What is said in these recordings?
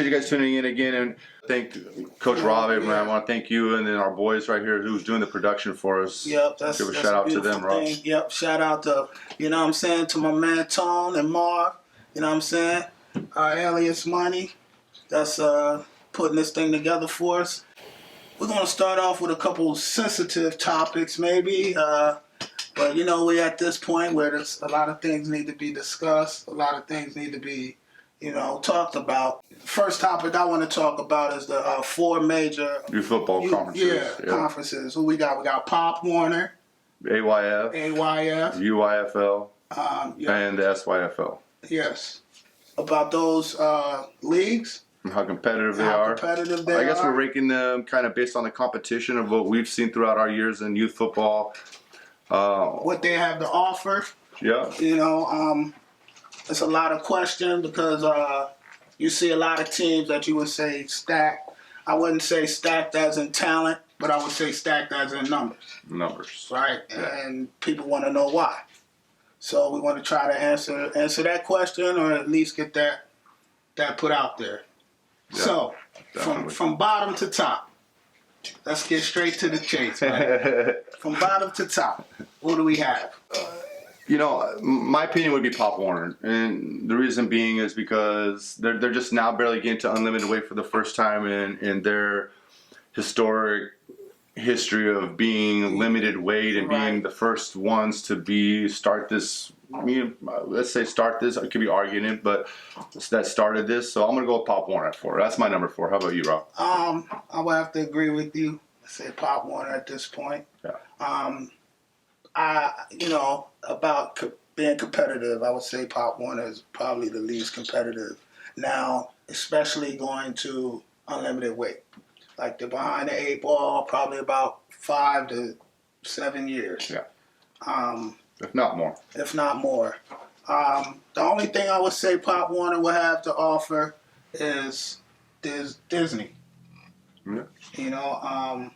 appreciate you guys tuning in again, and thank Coach Rob. Man, I want to thank you and then our boys right here who's doing the production for us. Yep, give a shout out to them, Rob. Yep, shout out to, you know what I'm saying, to my man Tone and Mark, you know what I'm saying, Alias Money, that's putting this thing together for us. We're going to start off with a couple sensitive topics maybe, but you know, we're at this point where there's a lot of things need to be discussed, a lot of things need to be, you know, talked about. First topic I want to talk about is the 4 major youth football conferences. Conferences. Who we got? We got Pop Warner, AYF, UYFL, and the SYFL. Yes. About those leagues. And how competitive they are. I guess we're ranking them kind of based on the competition of what we've seen throughout our years in youth football. What they have to offer. Yeah. You know, it's a lot of questions because you see a lot of teams that you would say stacked. I wouldn't say stacked as in talent, but I would say stacked as in numbers. Numbers. Right? Yeah. And people want to know why. So we want to try to answer that question, or at least get that put out there. Yeah, so from bottom to top, let's get straight to the chase. Right? From bottom to top, what do we have? You know, my opinion would be Pop Warner, and the reason being is because they're just now barely getting to unlimited weight for the first time in their historic history of being limited weight and being the first ones to start this. Let's say start this. I could be arguing it, but that started this. So I'm gonna go with Pop Warner at 4. That's my number 4. How about you, Rob? I would have to agree with you. I say Pop Warner at this point. Yeah. You know, about being competitive, I would say Pop Warner is probably the least competitive now, especially going to unlimited weight. Like they're behind the 8 ball, probably about 5 to 7 years. Yeah. If not more. If not more. The only thing I would say Pop Warner will have to offer is Disney. Yeah. You know,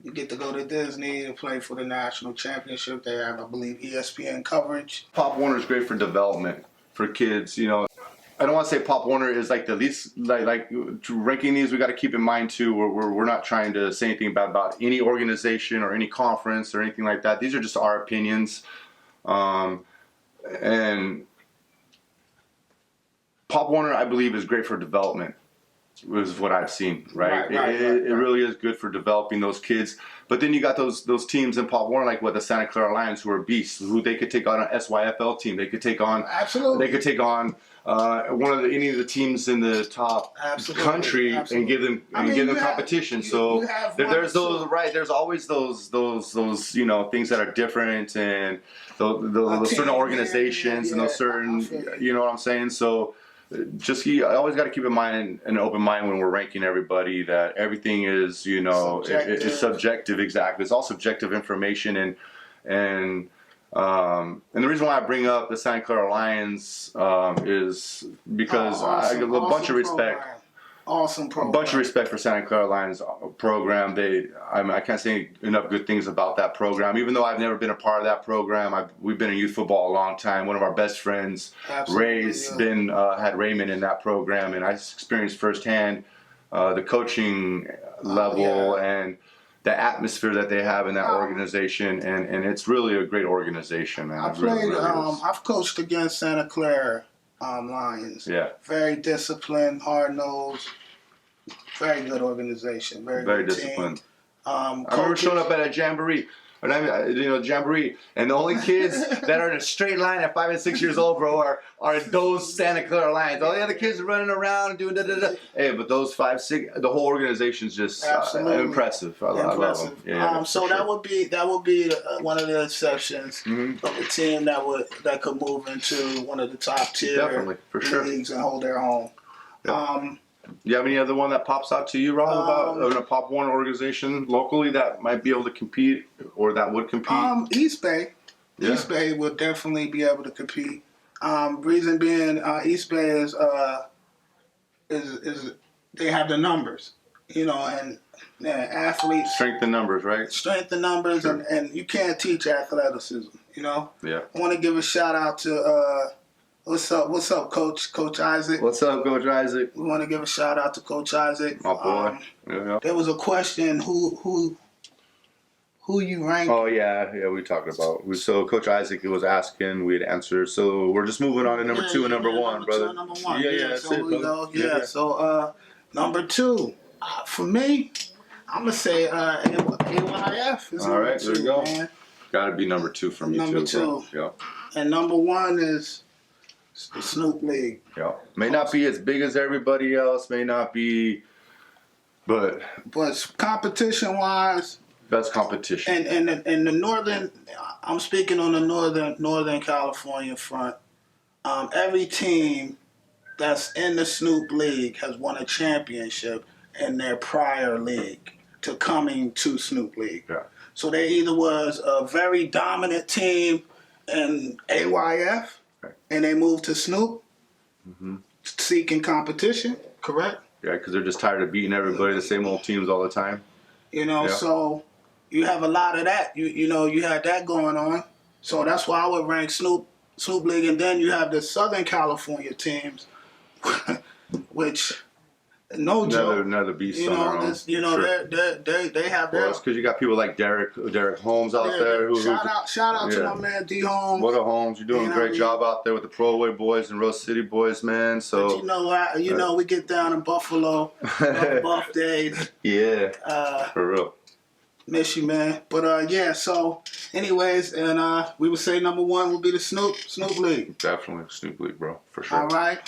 you get to go to Disney to play for the national championship. They have, I believe, ESPN coverage. Pop Warner is great for development for kids. You know, I don't want to say Pop Warner is like the least like ranking these. We got to keep in mind too. We're not trying to say anything about any organization or any conference or anything like that. These are just our opinions, and Pop Warner, I believe, is great for development. Is what I've seen, right? It really is good for developing those kids. But then you got those teams in Pop Warner, like the Santa Clara Lions, who are beasts, who they could take on an SYFL team. They could take on. Absolutely. They could take on any of the teams in the top country and give them competition. So there's those There's always those you know, things that are different, and those certain organizations and those certain you know what I'm saying. So. I always got to keep in mind an open mind when we're ranking everybody, that everything is, you know, it's subjective. Exactly. It's all subjective information, and the reason why I bring up the Santa Clara Lions is because I give a bunch of respect. Awesome program. A bunch of respect for Santa Clara Lions program. I can't say enough good things about that program. Even though I've never been a part of that program, we've been in youth football a long time. One of our best friends, Ray's had Raymond in that program, and I experienced firsthand the coaching level and the atmosphere that they have in that organization, and it's really a great organization, man. I've coached against Santa Clara Lions. Yeah. Very disciplined, hard-nosed, very good organization. Very disciplined. Team. I remember showing up at a jamboree. Jamboree, and the only kids that are in a straight line at 5 and 6 years old, bro, are those Santa Clara Lions. All the other kids are running around and doing da-da-da. Hey, but those 5, 6, the whole organization's just impressive. I love them. Yeah, so that would be one of the exceptions of a team that could move into one of the top tier leagues and hold their own. Yep. Do you have any other one that pops out to you, Rob, about a Pop Warner organization locally that might be able to compete or that would compete? East Bay. Yeah. East Bay would definitely be able to compete. Reason being, East Bay is they have the numbers, you know, and athletes. Strength in numbers, right? Strength in numbers, and you can't teach athleticism, you know? Yeah. I want to give a shout out to What's up? What's up, Coach? Coach Isaac. What's up, Coach Isaac? We want to give a shout out to Coach Isaac. My boy. Yeah. There was a question. Who you rank? Oh yeah, we talked about. So Coach Isaac was asking, we had answered. So we're just moving on to number 2 and number 1, brother. Two and number 1. Yeah, that's so it, we brother. go. Yeah. So number 2, for me, I'm gonna say AYF is All number right, 2. there you go. Man. Got to be number 2 for me Number too, 2. bro. And number 1 is the Snoop League. Yeah. May not be as big as everybody else. May not be, but competition wise. Best competition. And the northern, I'm speaking on the northern California front. Every team that's in the Snoop League has won a championship in their prior league to coming to Snoop League. Yeah. So there either was a very dominant team in AYF, right, and they moved to Snoop, seeking competition. Correct. Yeah, because they're just tired of beating everybody, the same old teams all the time. So you have a lot of that. You had that going on. So that's why I would rank Snoop League, and then you have the Southern California teams, which no joke. Another beast on their own. Sure. They have their. Well, it's because you got people like Derek Holmes out there. Shout out to my man D Holmes. What a Holmes, you're doing a great job out there with the Pro Away boys and Rose City boys, man. So but we get down in Buffalo, Buff Day. Yeah, for real. Miss you, man. But so anyways, and we would say number 1 would be the Snoop League. Definitely Snoop League, bro, for sure. All right.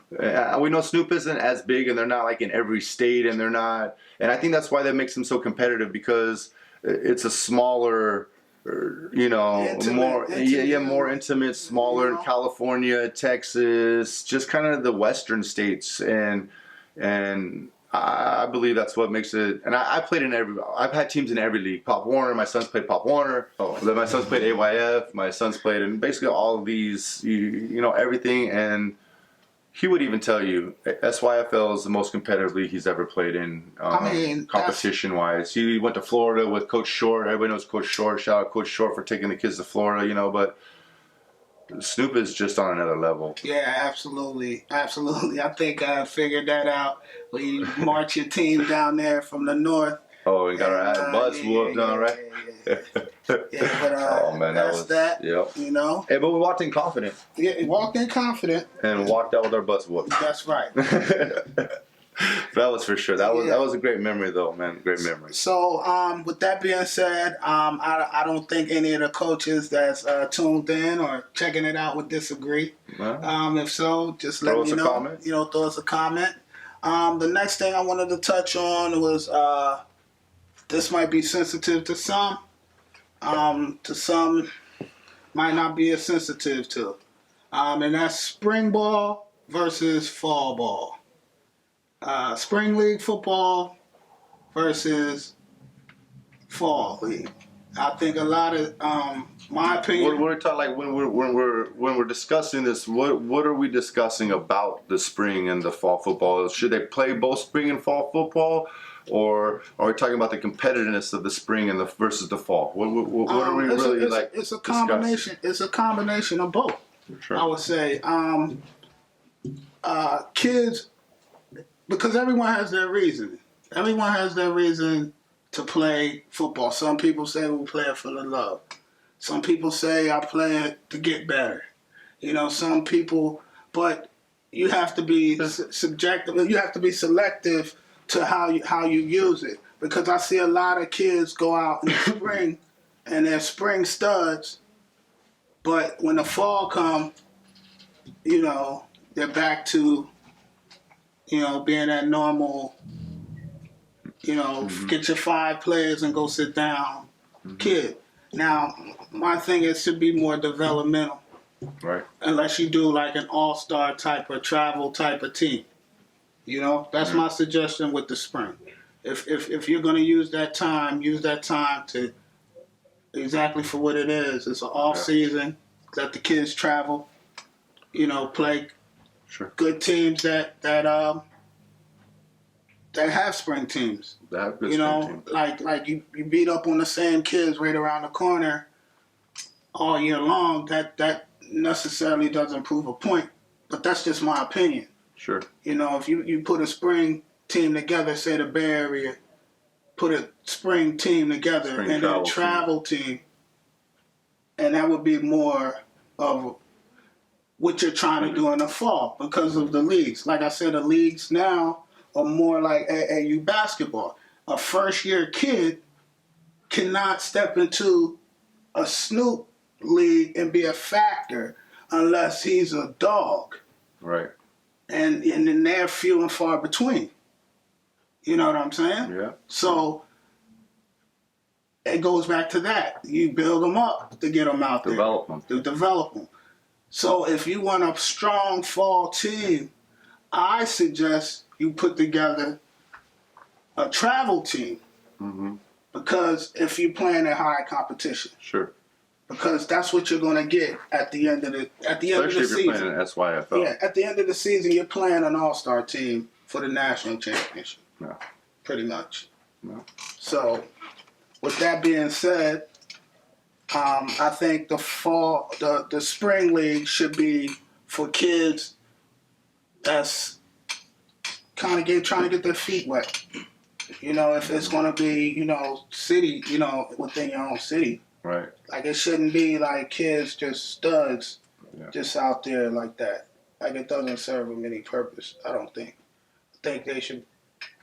We know Snoop isn't as big, and they're not like in every state, and they're not. And I think that's why that makes them so competitive, because it's a smaller, more intimate, smaller in California, Texas, just kind of the western states, and I believe that's what makes it. And I played in I've had teams in every league. Pop Warner, my sons played Pop Warner. Then my sons played AYF. My sons played in basically all of these, everything. And he would even tell you SYFL is the most competitive league he's ever played in, competition-wise. He went to Florida with Coach Short. Everybody knows Coach Short. Shout out Coach Short for taking the kids to Florida, but Snoop is just on another level. Yeah, absolutely. I think I figured that out when you march your team down there from the north. Oh, we got our butts whooped on, right? Oh man, that's that. Yep. Hey, but we walked in confident. Yeah, walked in confident. And walked out with our butts whooped. That's right. That was for sure. That was a great memory, though, man. Great memory. So, with that being said, I don't think any of the coaches that's tuned in or checking it out would disagree. If so, just let me know. Comment. Throw us a comment. The next thing I wanted to touch on was this might be sensitive to some. To some, might not be as sensitive to. And that's spring ball versus fall ball. Spring league football versus fall league. I think a lot of, my opinion. We're talking like when we're discussing this. What are we discussing about the spring and the fall football? Should they play both spring and fall football, or are we talking about the competitiveness of the spring and versus the fall? What are we really like? It's a combination. Discussing? It's a combination of both. Sure. I would say, kids. Because everyone has their reason. Everyone has their reason to play football. Some people say we play it for the love. Some people say I play it to get better. Some people, but you have to be subjective. You have to be selective to how you use it. Because I see a lot of kids go out in the spring and they're spring studs, but when the fall come, they're back to being that normal, get your 5 players and go sit down kid. Now, my thing is to be more developmental. Right. Unless you do like an all-star type or travel type of team. That's my suggestion with the spring. If you're going to use that time to exactly for what it is. It's an off season. Let the kids travel, play good teams that have spring teams. That have good spring teams. Like you beat up on the same kids right around the corner all year long. That necessarily doesn't prove a point. but that's just my opinion. Sure. If you put a spring team together, say the Bay Area, put a spring team together Spring and then a travel team, and that would be more of what you're trying to do in the fall because of the leagues. Like I said, the leagues now are more like AAU basketball. A first-year kid cannot step into a Snoop league and be a factor unless he's a dog. Right. And then they're few and far between. You know what I'm saying? Yeah. So it goes back to that. You build them up to get them out there. To develop them. So if you want a strong fall team, I suggest you put together a travel team. Mm-hmm. Because if you're playing at high competition. Sure. Because that's what you're going to get at the end of the season. Especially if you're playing at SYFL. Yeah, at the end of the season, you're playing an all-star team for the national championship. Yeah. Pretty much. Yeah. So, with that being said, I think the spring league should be for kids that's kind of trying to get their feet wet. If it's going to be, city, within your own city. Right. Like, it shouldn't be like kids just studs just out there like that. Like, it doesn't serve them any purpose, I don't think. I think they should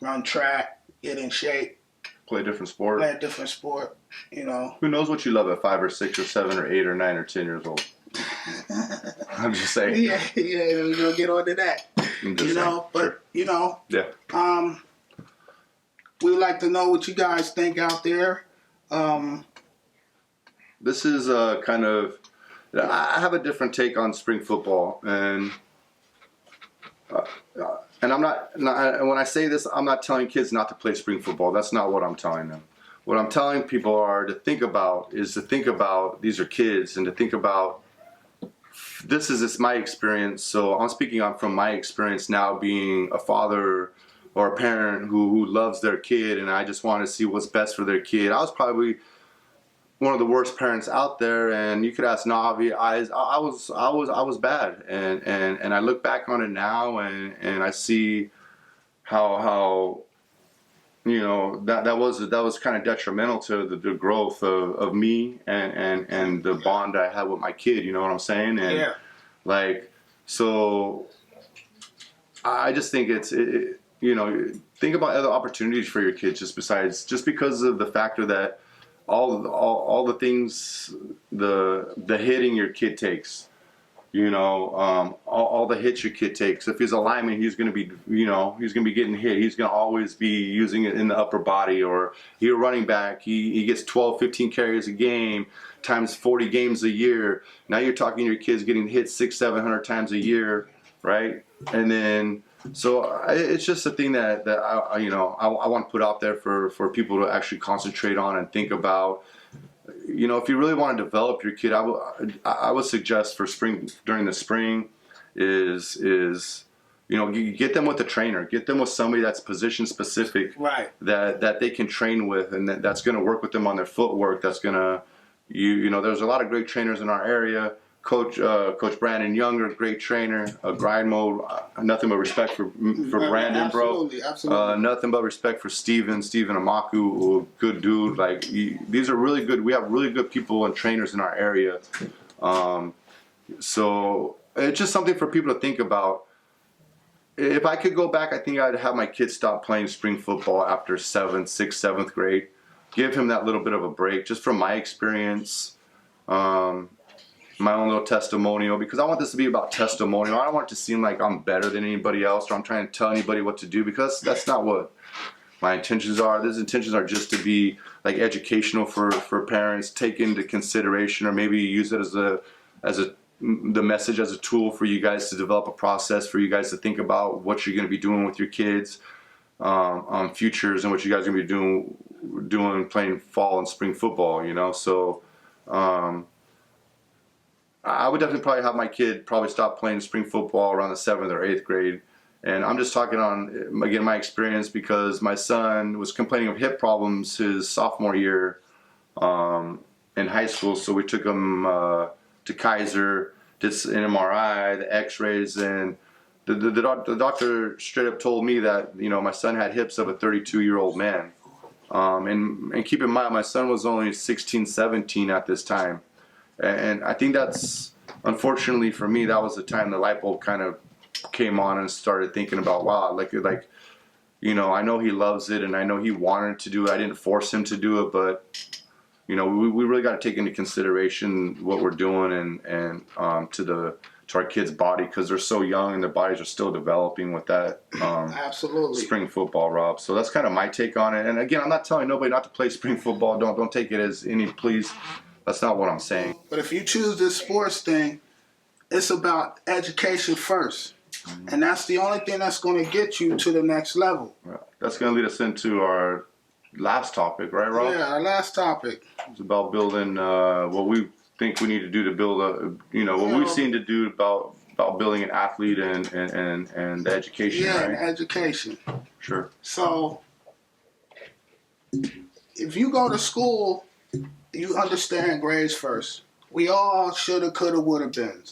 run track, get in shape. Play a different sport. Who knows what you love at 5 or 6 or 7 or 8 or 9 or 10 years old? I'm just saying. Yeah, we're going to get on to that. Yeah. We'd like to know what you guys think out there. This is kind of, I have a different take on spring football, and I'm not, when I say this, I'm not telling kids not to play spring football. That's not what I'm telling them. What I'm telling people is to think about these are kids, and to think about this is my experience. So I'm speaking from my experience now, being a father or a parent who loves their kid, and I just want to see what's best for their kid. I was probably one of the worst parents out there, and you could ask Navi. I was bad, and I look back on it now, and I see how that was kind of detrimental to the growth of me and the bond I had with my kid. You know what I'm saying? And so I just think think about other opportunities for your kids just because of the factor that all the things, the hitting your kid takes, all the hits your kid takes. If he's a lineman, he's going to be getting hit. He's going to always be using it in the upper body. Or you're a running back, he gets 12, 15 carries a game times 40 games a year. Now you're talking your kids getting hit 600, 700 times a year, right? And then, so it's just a thing that I want to put out there for people to actually concentrate on and think about. If you really want to develop your kid, I would suggest during the spring is get them with a trainer, get them with somebody that's position specific, right? That they can train with, and that's going to work with them on their footwork. That's going to there's a lot of great trainers in our area. Coach Brandon Younger, great trainer. Grind Mode, nothing but respect for Brandon, bro. Absolutely. Nothing but respect for Steven Amaku, good dude. Like these are really good. We have really good people and trainers in our area. So it's just something for people to think about. If I could go back, I think I'd have my kids stop playing spring football after 6th, 7th grade. Give him that little bit of a break, just from my experience. My own little testimonial, because I want this to be about testimonial. I don't want it to seem like I'm better than anybody else, or I'm trying to tell anybody what to do, because that's not what my intentions are. These intentions are just to be like educational for parents, take into consideration, or maybe use it as the message as a tool for you guys to develop a process for you guys to think about what you're going to be doing with your kids on futures, and what you guys are going to be doing playing fall and spring football. So. I would definitely probably have my kid stop playing spring football around the 7th or 8th grade. And I'm just talking on, again, my experience, because my son was complaining of hip problems his sophomore year in high school. So we took him to Kaiser did an MRI, the X-rays, and the doctor straight up told me that my son had hips of a 32-year-old man. And keep in mind, my son was only 16, 17 at this time, and I think that's, unfortunately for me, that was the time the light bulb kind of came on and started thinking about, wow, like I know he loves it, and I know he wanted to do it. I didn't force him to do it, but we really got to take into consideration what we're doing and to our kids' body, because they're so young and their bodies are still developing with that absolutely spring football, Rob. So that's kind of my take on it. And again, I'm not telling nobody not to play spring football. Don't take it as any, please. That's not what I'm saying. But if you choose this sports thing, it's about education first. And that's the only thing that's going to get you to the next level. That's going to lead us into our last topic, right, Rob? Yeah, our last topic. It's about building what we think we need to do to build what we've seen to do about building an athlete and the education, yeah, right? and education. Sure. So if you go to school, you understand grades first. We all shoulda, coulda, woulda been.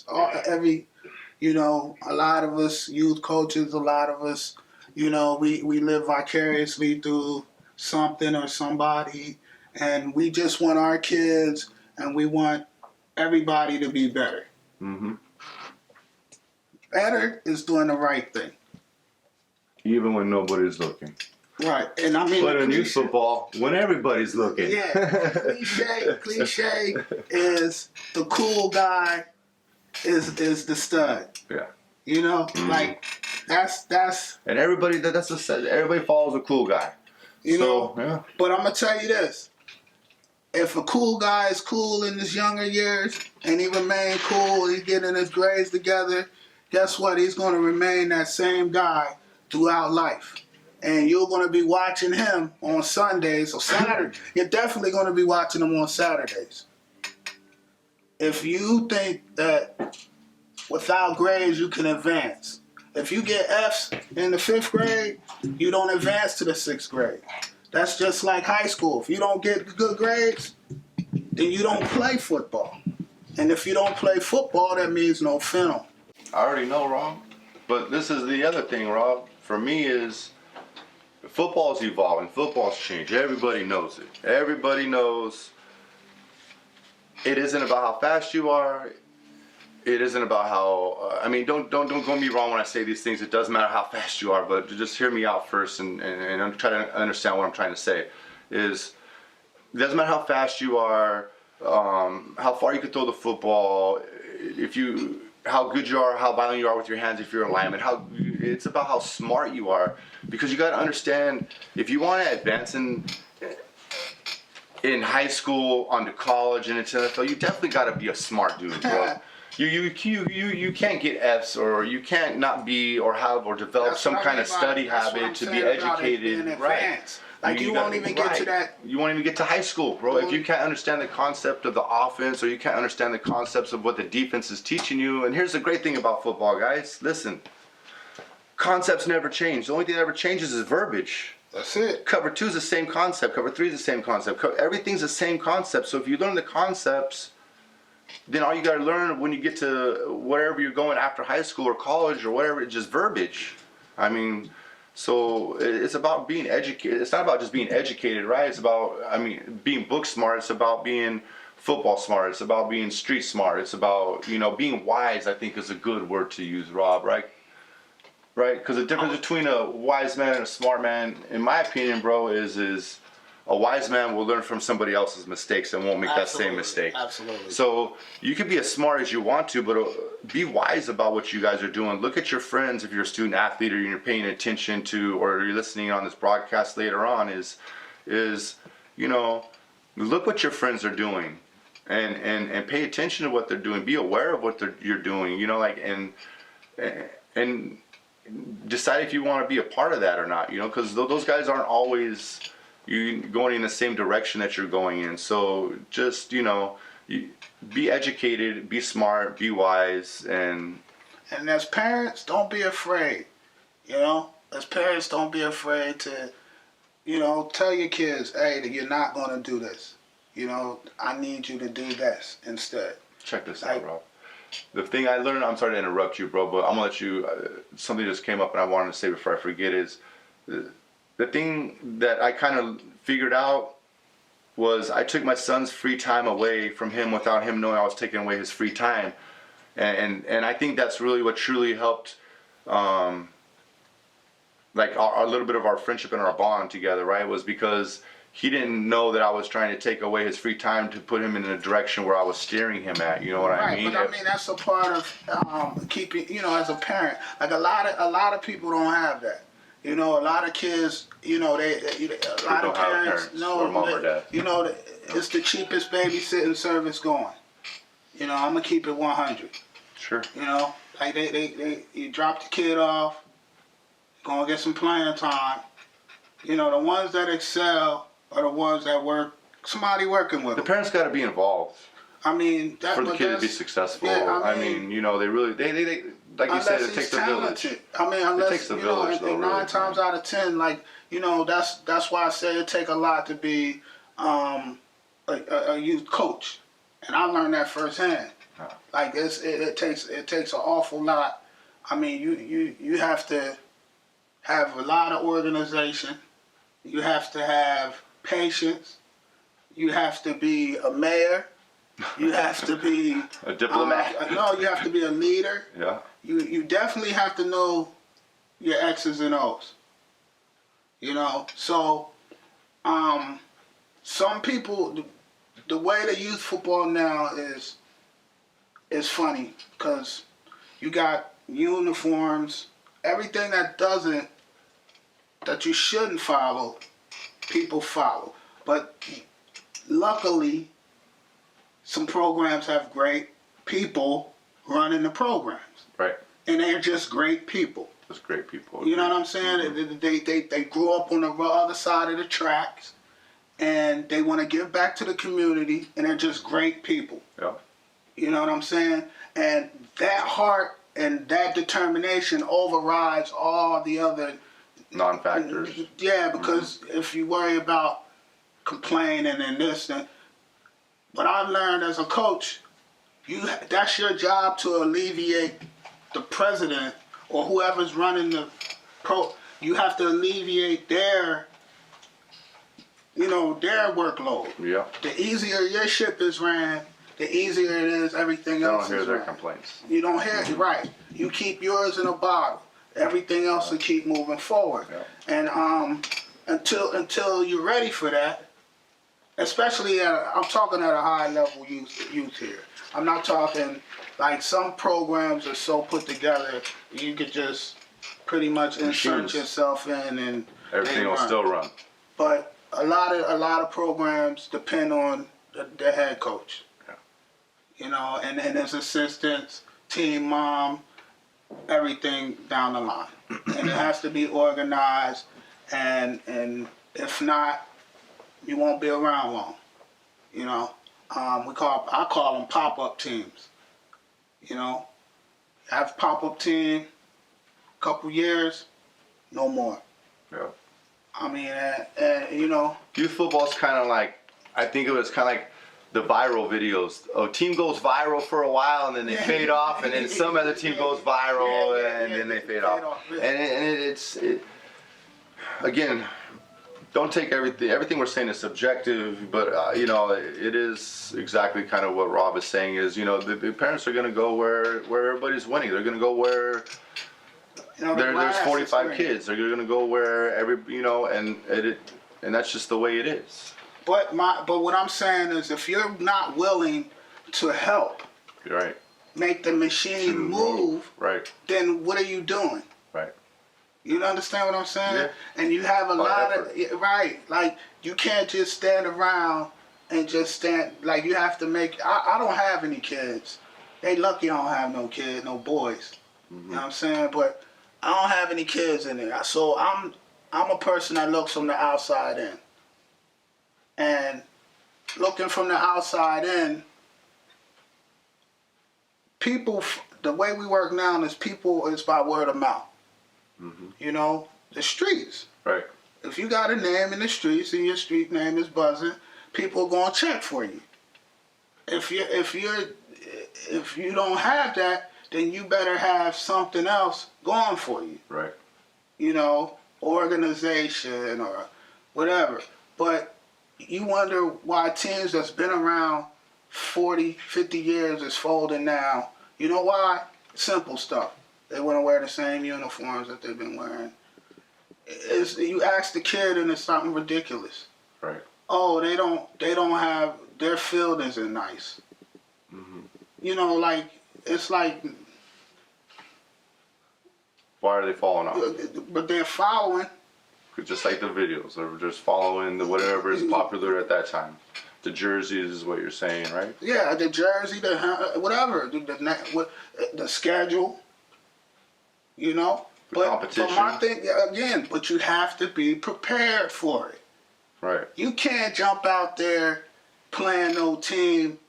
A lot of us youth coaches, a lot of us, we live vicariously through something or somebody, and we just want our kids and we want everybody to be better. Mm-hmm. Better is doing the right thing. Even when nobody's looking. Right, and I mean, but in youth football, when everybody's looking. Yeah, cliche is the cool guy is the stud. Yeah. Like that's. And everybody everybody follows a cool guy. Yeah. But I'm gonna tell you this: if a cool guy is cool in his younger years and he remain cool, he's getting his grades together. Guess what? He's gonna remain that same guy throughout life. And you're going to be watching him on Sundays or Saturdays. You're definitely going to be watching him on Saturdays. If you think that without grades you can advance, if you get F's in the 5th grade, you don't advance to the 6th grade. That's just like high school. If you don't get good grades, then you don't play football. And if you don't play football, that means no film. I already know, Rob. But this is the other thing, Rob. For me is... football's evolving. Football's changed. Everybody knows it. Everybody knows it isn't about how fast you are. It isn't about how. Don't get me wrong when I say these things. It doesn't matter how fast you are, but just hear me out first and try to understand what I'm trying to say. It doesn't matter how fast you are, how far you can throw the football, how good you are, how violent you are with your hands if you're a lineman. It's about how smart you are, because you got to understand, if you want to advance in high school onto college and into NFL, you definitely got to be a smart dude, bro. You can't get F's, or you can't not be or have or develop some kind of study habit to be educated, right? Like you won't even get to that. You won't even get to high school, bro. If you can't understand the concept of the offense, or you can't understand the concepts of what the defense is teaching you. And here's the great thing about football, guys. Listen, concepts never change. The only thing that ever changes is verbiage. That's it. Cover 2 is the same concept. Cover 3 is the same concept. Everything's the same concept. So if you learn the concepts, then all you got to learn when you get to wherever you're going after high school or college or whatever, it's just verbiage. So it's about being educated. It's not about just being educated, right? It's about, being book smart. It's about being football smart. It's about being street smart. It's about, being wise, I think is a good word to use, Rob, right? Right? Because the difference between a wise man and a smart man, in my opinion, bro, is a wise man will learn from somebody else's mistakes and won't make that same mistake. Absolutely. So you can be as smart as you want to, but be wise about what you guys are doing. Look at your friends if you're a student athlete or you're paying attention to, or you're listening on this broadcast later on, look what your friends are doing and pay attention to what they're doing. Be aware of what you're doing, and decide if you want to be a part of that or not, because those guys aren't always going in the same direction that you're going in. So just, be educated, be smart, be wise, and as parents, don't be afraid. As parents, don't be afraid to, tell your kids, hey, that you're not going to do this. I need you to do this instead. Check this out, Rob. the thing I learned, I'm sorry to interrupt you, bro, but I'm gonna let you. Something just came up and I wanted to say before I forget is the thing that I kind of figured out was I took my son's free time away from him without him knowing I was taking away his free time, and I think that's really what truly helped. Like our little bit of our friendship and our bond together, right, was because he didn't know that I was trying to take away his free time to put him in a direction where I was steering him at. You know what I mean? But I mean that's a part of keeping. You know, as a parent, like a lot of people don't have that. You know, a lot of kids. You know, a lot of parents know. Or mom or dad. You know, it's the cheapest babysitting service going. You know, I'm gonna keep it 100. Sure. You know, like you drop the kid off. Gonna get some playing time. You know, the ones that excel are the ones that work. Somebody working with The them. parents got to be involved. I mean, for the kid to be successful. Yeah, I mean, you know, they really they like you said, it takes a village. I mean, unless it takes a you village, know, though, and really, 9 times out of 10, like you know, that's why I say it take a lot to be a youth coach, and I learned that firsthand. Like it takes an awful lot. I mean, you have to have a lot of organization. You have to have patience. You have to be a mayor. You have to be a diplomat. No, you have to be a leader. Yeah. You definitely have to know your X's and O's. You know, so some people, the way the youth football now is funny because you got uniforms, everything that you shouldn't follow, people follow. But luckily, some programs have great people running the programs. Right. And they're just great people. Just great people. You know what I'm saying? Mm-hmm. They grew up on the other side of the tracks, and they want to give back to the community, and they're just great people. Yeah. You know what I'm saying? And that heart and that determination overrides all the other non-factors. Yeah, because if you worry about complaining and this, and what I've learned as a coach, that's your job to alleviate the president or whoever's running the pro. You have to alleviate their workload. Yeah. The easier your ship is ran, the easier it is everything else. You don't hear their ran. complaints. You don't hear it, right. You keep yours in a bottle. Everything else will keep moving forward. Yeah. And until you're ready for that, especially I'm talking at a high level youth here. I'm not talking like some programs are so put together you could just pretty much insert yourself in and everything will still run. But a lot of programs depend on the head coach. Yeah. You know, and his assistants, team mom, everything down the line. And it has to be organized, and if not, you won't be around long. You know, I call them pop-up teams. You know, have pop-up team, couple years, no more. Yeah. I mean, you know, youth football is kind of like, I think it was kind of like the viral videos. A team goes viral for a while and then they fade off, and then some other team goes viral and then they fade off. And again, don't take everything we're saying is subjective, but you know, it is exactly kind of what Rob is saying is, you know, the parents are going to go where everybody's winning. They're going to go where there's 45 kids. They're going to go where and that's just the way it is. But what I'm saying is, if you're not willing to help, right, make the machine move, right, then what are you doing? Right. You understand what I'm saying? Yeah. And you have a lot effort. of right. Like you can't just stand around and just stand. Like you have to make. I don't have any kids. They lucky I don't have no kids, no boys. Mm-hmm. You know what I'm saying? But I don't have any kids in there. So I'm a person that looks from the outside in. And looking from the outside in, people, the way we work now is by word of mouth. Mm-hmm. You know, the streets. Right. If you got a name in the streets and your street name is buzzing, people are going to check for you. If if you don't have that, then you better have something else going for you. Right. You know, organization or whatever. But you wonder why teams that's been around 40, 50 years is folding now. You know why? Simple stuff. They want to wear the same uniforms that they've been wearing. You ask the kid and it's something ridiculous. Right. Oh, they don't have, their field isn't nice. Mm-hmm. You know, like, it's like. Why are they falling off? But they're following. Just like the videos, or just following the whatever is popular at that time. The jerseys is what you're saying, right? Yeah, the jersey, the whatever, the schedule. You know, the competition. But my thing again, but you have to be prepared for it. Right. You can't jump out there playing no team.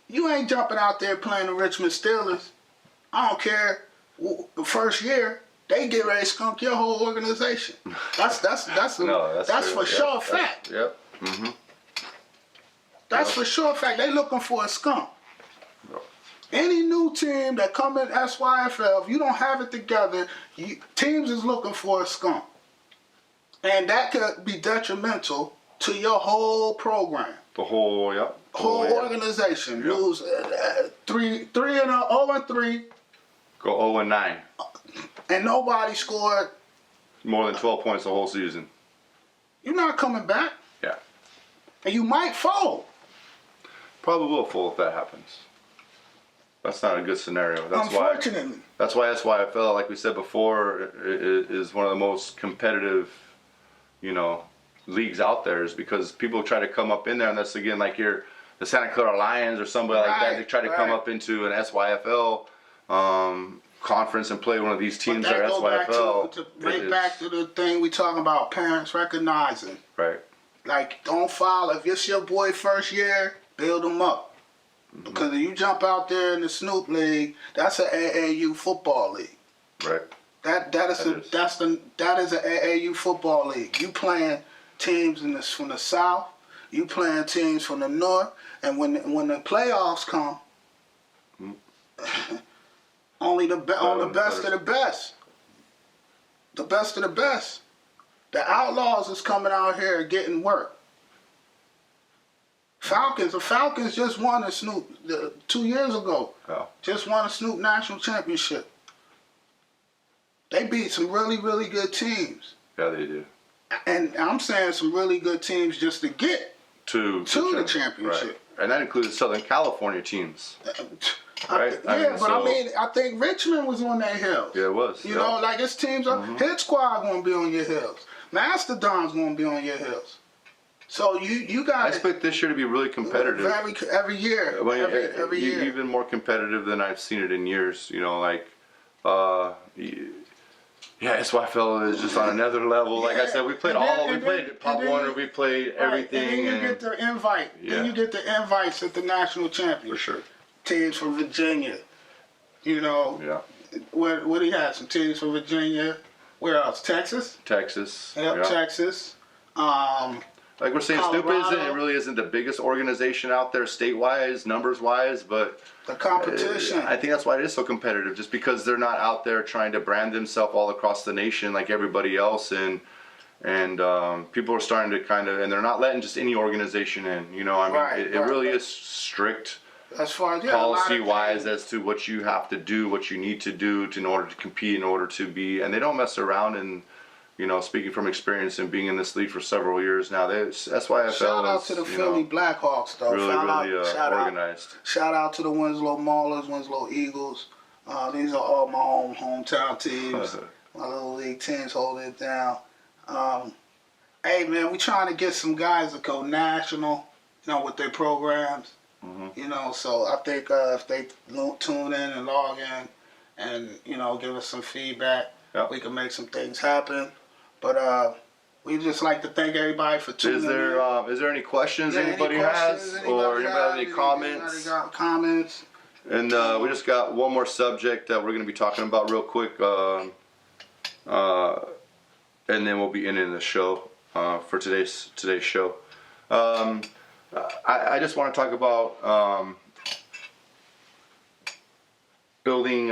You ain't jumping out there playing the Richmond Steelers. I don't care. The first year, they get ready to skunk your whole organization. That's for sure fact. Yep. Mm-hmm. That's for sure fact. They looking for a skunk. Yep. Any new team that come in SYFL, if you don't have it together, teams is looking for a skunk. And that could be detrimental to your whole program. The whole, yep. Whole organization. Yep. Lose 0-3. Go 0-9. And nobody scored more than 12 points the whole season. You're not coming back. Yeah. And you might fold. Probably will fold if that happens. That's not a good scenario. Unfortunately. That's why SYFL, like we said before, is one of the most competitive, leagues out there, is because people try to come up in there, and that's again like the Santa Clara Lions or somebody like that. They try to come up into an SYFL conference and play one of these teams that are SYFL. Back to the thing we talking about, parents recognizing. Right. Like, don't follow. If it's your boy first year, build him up. Mm-hmm. Because if you jump out there in the Snoop League, that's an AAU football league. Right. That is an AAU football league. You playing teams from the South, you playing teams from the North, and when the playoffs come, only the best of the best. The best of the best. The Outlaws is coming out here getting work. The Falcons just won a Snoop 2 years ago. Oh. Just won a Snoop National Championship. They beat some really, really good teams. Yeah, they do. And I'm saying some really good teams just to get to the championship. Right. And that included Southern California teams. Right? I think Richmond was on their heels. Yeah, it was. You know, like it's teams, Hit Squad gonna be on your heels. Mastodon's gonna be on your heels. So you got. I expect this year to be really competitive. Every year. Every year. Even more competitive than I've seen it in years. SYFL is just on another level. Like I said, we played Pop Warner, we played everything. And then you get the invite. Yeah. Then you get the invites at the national championship. For sure. Teams from Virginia. Yeah. Where do you have? Some teams from Virginia. Where else? Texas? Texas. Yep, Texas. Like we're saying, Colorado. Snoop really isn't the biggest organization out there state-wise, numbers-wise, but the competition. I think that's why it is so competitive, just because they're not out there trying to brand themselves all across the nation like everybody else, and people are starting to and they're not letting just any organization in. It really is strict. As far as policy-wise as to what you have to do, what you need to do in order to compete, in order to be, and they don't mess around. And speaking from experience and being in this league for several years now, SYFL shout out to the Philly Blackhawks, though. Really organized. Shout out to the Winslow Maulers, Winslow Eagles. These are all my hometown teams. My little league teams holding it down. Hey man, we trying to get some guys to go national, with their programs. Mm-hmm. So I think if they tune in and log in and, give us some feedback, we can make some things happen. But we just like to thank everybody for tuning in. Is there any questions anybody has? Or anybody have any comments? Anybody got comments? And we just got one more subject that we're going to be talking about real quick. And then we'll be ending the show for today's show. I just want to talk about building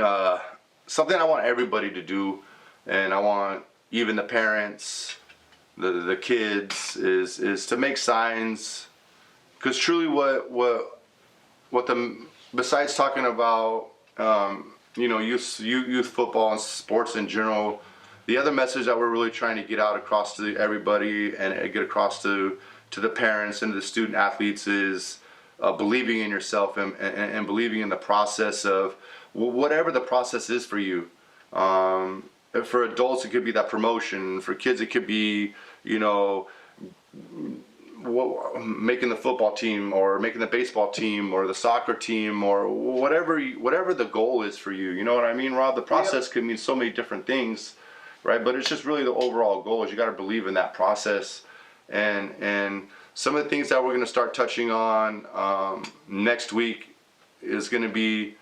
something I want everybody to do, and I want even the parents, the kids, is to make signs, because truly what the besides talking about youth football and sports in general, the other message that we're really trying to get out across to everybody and get across to the parents and the student athletes is believing in yourself and believing in the process of whatever the process is for you. For adults, it could be that promotion. For kids, it could be, making the football team or making the baseball team or the soccer team or whatever the goal is for you. You know what I mean, Rob? The process could mean so many different things, right? But it's just really the overall goal is you got to believe in that process. And some of the things that we're going to start touching on next week is going to be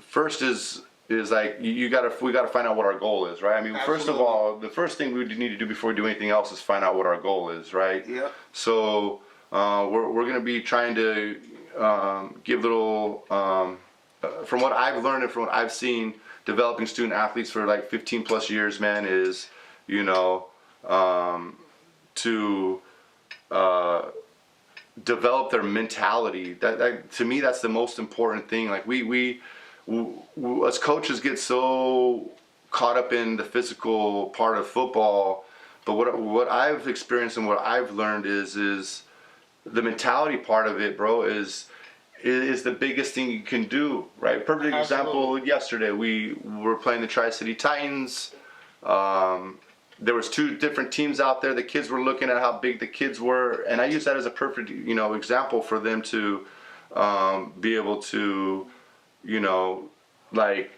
first is like we got to find out what our goal is, right? I mean, Absolutely. First of all, the first thing we need to do before we do anything else is find out what our goal is, right? Yeah. So we're going to be trying to give little from what I've learned and from what I've seen developing student athletes for like 15 plus years, man, is to develop their mentality. That to me, that's the most important thing. Like we as coaches get so caught up in the physical part of football, but what I've experienced and what I've learned is the mentality part of it, bro, is the biggest thing you can do, right? Perfect example, yesterday we were playing the Tri-City Titans. There was 2 different teams out there. The kids were looking at how big the kids were, and I use that as a perfect, example for them to be able to, like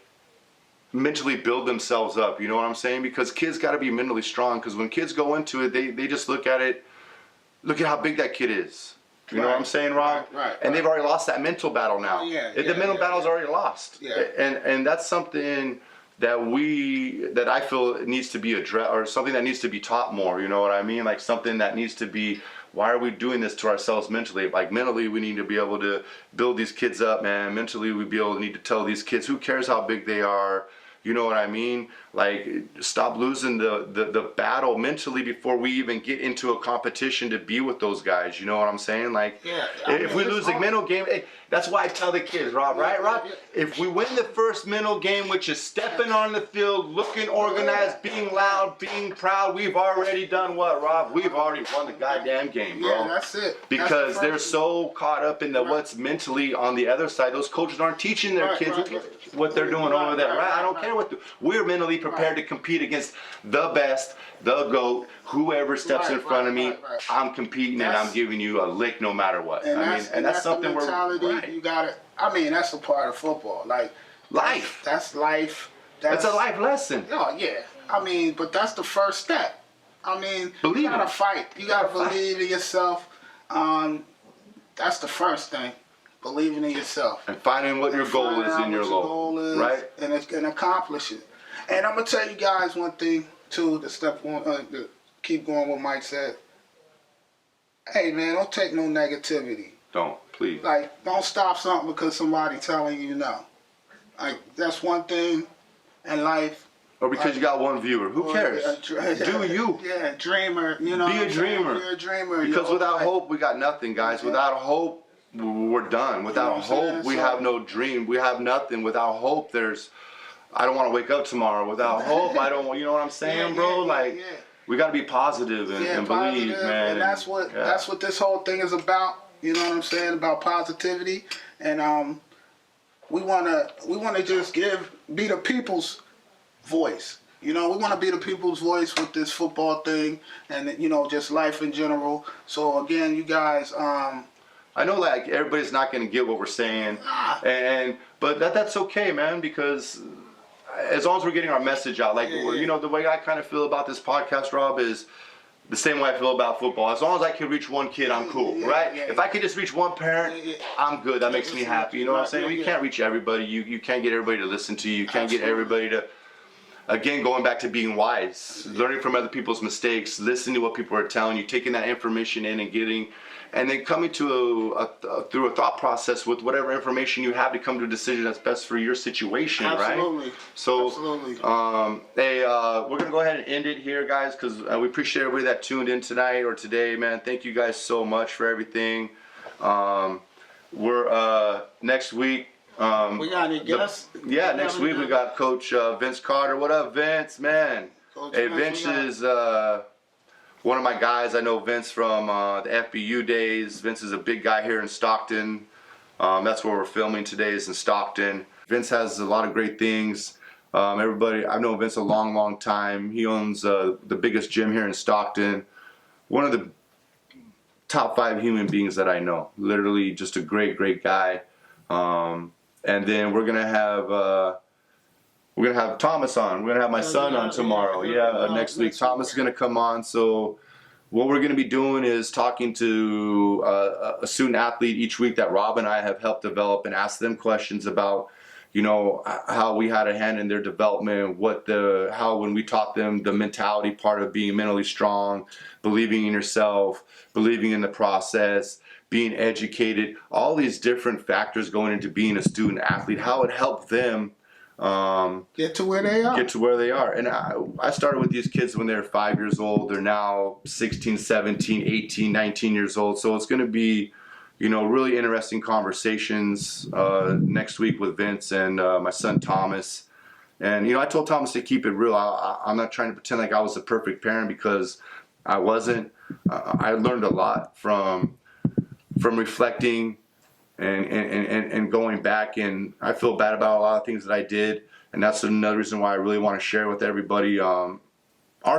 mentally build themselves up. You know what I'm saying? Because kids got to be mentally strong. Because when kids go into it, they just look at how big that kid is. You know what I'm saying, Rob? Right. And they've already lost that mental battle now. The mental battle's already lost. Yeah. And that's something that I feel needs to be addressed, or something that needs to be taught more. You know what I mean? Like something that needs to be. Why are we doing this to ourselves mentally? Like mentally, we need to be able to build these kids up, man. Mentally, we need to tell these kids, who cares how big they are? You know what I mean? Like, stop losing the battle mentally before we even get into a competition to be with those guys. You know what I'm saying? Like, if we lose the mental game, that's why I tell the kids, Rob, right, Rob? If we win the first mental game, which is stepping on the field, looking organized, being loud, being proud, we've already done what, Rob? We've already won the goddamn game, bro. Yeah, that's it. Because they're so caught up in what's mentally on the other side. Those coaches aren't teaching their kids what they're doing over there, right? I don't care we're mentally prepared to compete against the best, the GOAT, whoever steps in front of me. I'm competing and I'm giving you a lick no matter what. And that's something the mentality you got it. I mean, that's a part of football. Like life. That's life. That's a life lesson. Oh yeah. I mean, but that's the first step. I mean, you gotta fight. You gotta believe in yourself. That's the first thing. Believing in yourself. And finding what your goal is in your life. Right? And accomplish it. And I'm going to tell you guys one thing, too, to keep going what Mike said. Hey, man, don't take no negativity. Don't, please. Like, don't stop something because somebody telling you no. Like, that's one thing in life. Or because you got one viewer. Who cares? Do you. Yeah, dreamer. You know, be a dreamer. Be a dreamer. Because without hope, we got nothing, guys. Without hope, we're done. Without hope, we have no dream. We have nothing. Without hope, I don't want to wake up tomorrow. Without hope, I don't. You know what I'm saying, bro? We got to be positive and believe, man. And that's what this whole thing is about. You know what I'm saying, about positivity. And we wanna just be the people's voice. You know, we want to be the people's voice with this football thing, and just life in general. So again, you guys. I know like everybody's not going to get what we're saying, but that's okay, man, because as long as we're getting our message out, like the way I kind of feel about this podcast, Rob, is the same way I feel about football. As long as I can reach one kid, I'm cool, right? If I could just reach one parent, I'm good. That makes me happy. You know what I'm saying? You can't reach everybody. You can't get everybody to listen to you. You can't get everybody to. again, going back to being wise, learning from other people's mistakes, listening to what people are telling you, taking that information in and then coming to through a thought process with whatever information you have to come to a decision that's best for your situation, Absolutely. right? So, Absolutely. hey, we're gonna go ahead and end it here, guys, because we appreciate everybody that tuned in tonight or today, man. Thank you guys so much for everything. We're next week. We got any guests? Yeah, next week we got Coach Vince Carter. What up, Vince, man? Coach Hey, Vince is one of my guys. I know Vince from the FBU days. Vince is a big guy here in Stockton. That's where we're filming today, is in Stockton. Vince has a lot of great things. Everybody, I've known Vince a long, long time. He owns the biggest gym here in Stockton. One of the top 5 human beings that I know. Literally just a great, great guy. And then we're gonna have Thomas on. We're gonna have my son on tomorrow. Next week. Thomas is gonna come on. So what we're gonna be doing is talking to a student athlete each week that Rob and I have helped develop, and ask them questions about, you know, how we had a hand in their development, how when we taught them the mentality part of being mentally strong, believing in yourself, believing in the process, being educated, all these different factors going into being a student athlete, how it helped them get to where they are. And I started with these kids when they were 5 years old. They're now 16, 17, 18, 19 years old. So it's going to be, you know, really interesting conversations next week with Vince and my son Thomas. And, you know, I told Thomas to keep it real. I'm not trying to pretend like I was a perfect parent, because I wasn't. I learned a lot from reflecting and going back, and I feel bad about a lot of things that I did, and that's another reason why I really want to share with everybody our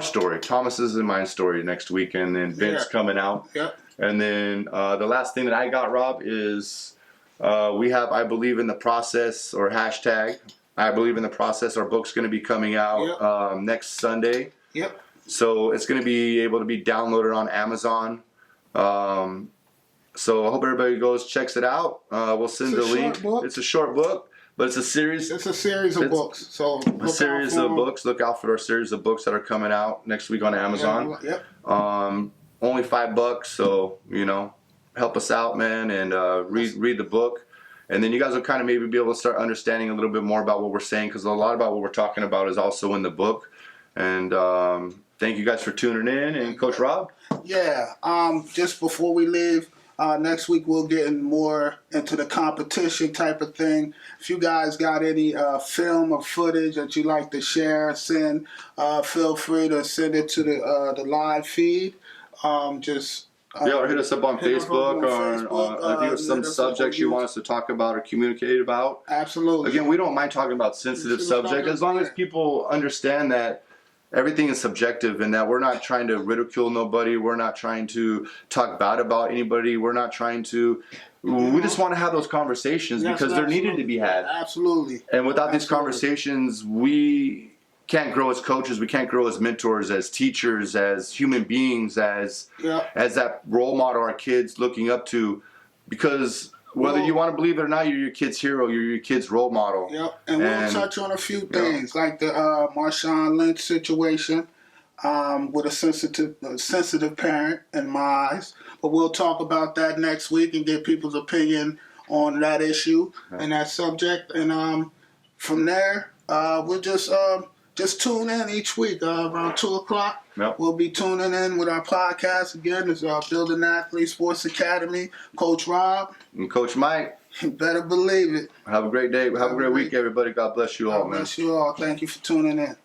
story, Thomas's and my story next week, and then Vince coming out. Yep. And then the last thing that I got, Rob, is we have I Believe in the Process, or hashtag I Believe in the Process. Our book's going to be coming out next Sunday. Yep. So it's going to be able to be downloaded on Amazon. So I hope everybody goes, checks it out. We'll send the link. It's a short book, but it's a series. It's a series of books. So a series of books. Look out for our series of books that are coming out next week on Amazon. Yep. Only $5, so, you know, help us out, man, and read the book. And then you guys will kind of maybe be able to start understanding a little bit more about what we're saying, because a lot about what we're talking about is also in the book. And thank you guys for tuning in. And Coach Rob? Yeah, just before we leave, next week we'll get more into the competition type of thing. If you guys got any film or footage that you'd like to share, feel free to send it to the live feed. Or hit us up on Facebook, or if you have some subjects you want us to talk about or communicate about. Absolutely. Again, we don't mind talking about sensitive subjects, as long as people understand that everything is subjective, and that we're not trying to ridicule nobody. We're not trying to talk bad about anybody. We're not trying to. We just want to have those conversations, because they're needed to be had. Absolutely. And without these conversations, we can't grow as coaches. We can't grow as mentors, as teachers, as human beings, as that role model our kids looking up to. Because whether you want to believe it or not, you're your kid's hero. You're your kid's role model. Yep. And we'll touch on a few things, like the Marshawn Lynch situation, with a sensitive parent in my eyes. But we'll talk about that next week and get people's opinion on that issue and that subject. And from there, we'll just tune in each week around 2 o'clock. Yep. We'll be tuning in with our podcast again. It's Building Athlete Sports Academy. Coach Rob. And Coach Mike. You better believe it. Have a great day. Have a great week, everybody. God bless you all, man. God bless you all. Thank you for tuning in.